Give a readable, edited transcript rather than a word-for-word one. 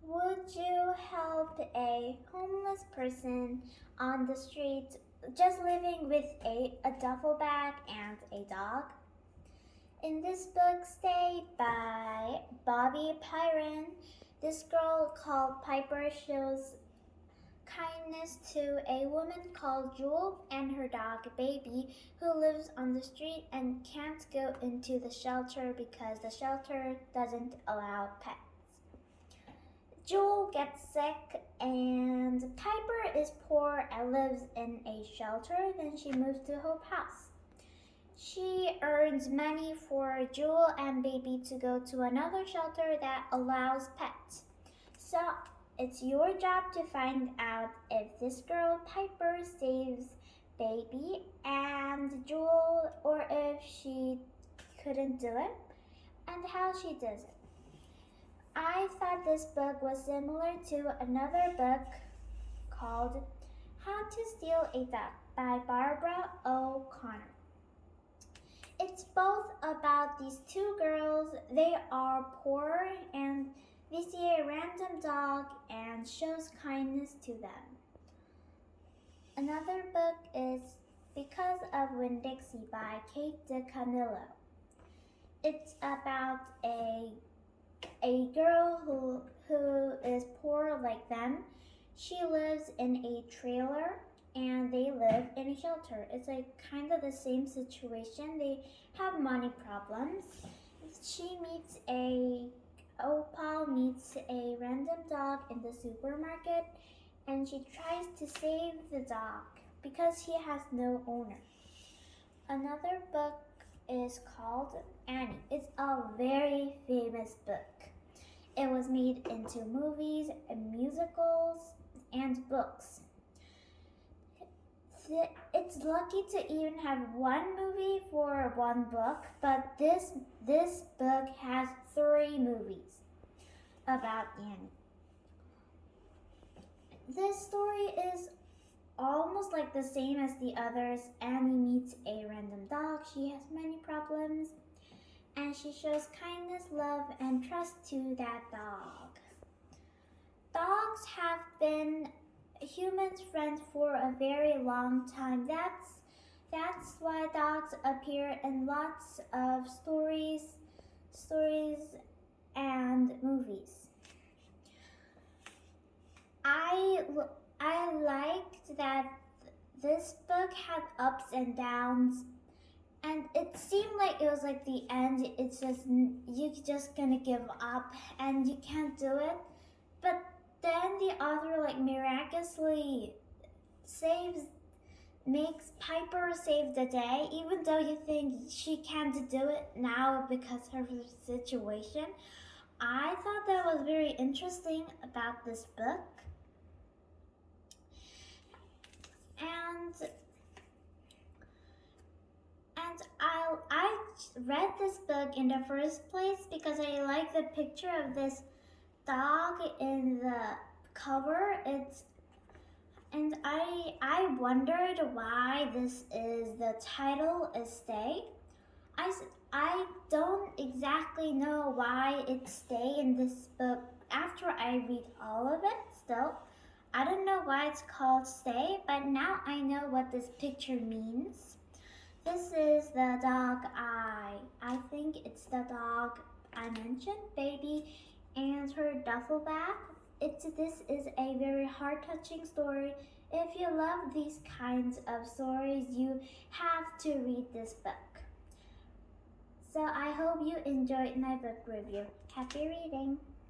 Would you help a homeless person on the street just living with a duffel bag and a dog? In this book, Stay by Bobby Pyron, this girl called Piper shows kindness to a woman called Jewel and her dog Baby, who lives on the street and can't go into the shelter because the shelter doesn't allow pets. Jewel gets sick and Piper is poor and lives in a shelter. Then she moves to Hope House. She earns money for Jewel and Baby to go to another shelter that allows pets. So it's your job to find out if this girl Piper saves Baby and Jewel or if she couldn't do it and how she does it. I thought this book was similar to another book called How to Steal a Duck by Barbara O'Connor. It's both about these two girls. They are poor and they see a random dog and shows kindness to them. Another book is Because of Winn-Dixie by Kate DiCamillo. It's about a girl who is poor like them. She lives in a trailer and they live in a shelter. It's like kind of the same situation. They have money problems. Opal meets a random dog in the supermarket and she tries to save the dog because he has no owner. Another book is called Annie. It's a very famous book. It was made into movies, musicals, and books. It's lucky to even have one movie for one book, but this book has 3 movies about Annie. This story is almost like the same as the others. Annie meets a random dog. She has many problems and she shows kindness, love, and trust to that dog. Dogs have been humans' friends for a very long time. That's why dogs appear in lots of stories and movies. I liked that this book had ups and downs, and it seemed like it was like the end. It's just you're just gonna give up and you can't do it. But then the author like miraculously makes Piper save the day, even though you think she can't do it now because of her situation. I thought that was very interesting about this book. I read this book in the first place because I like the picture of this dog in the cover. I wondered why the title is Stay. I don't exactly know why it's Stay in this book after I read all of it still. I don't know why it's called Stay, but now I know what this picture means. This is the dog I think it's the dog I mentioned, Baby, and her duffel bag. This is a very heart-touching story. If you love these kinds of stories, you have to read this book. So I hope you enjoyed my book review. Happy reading!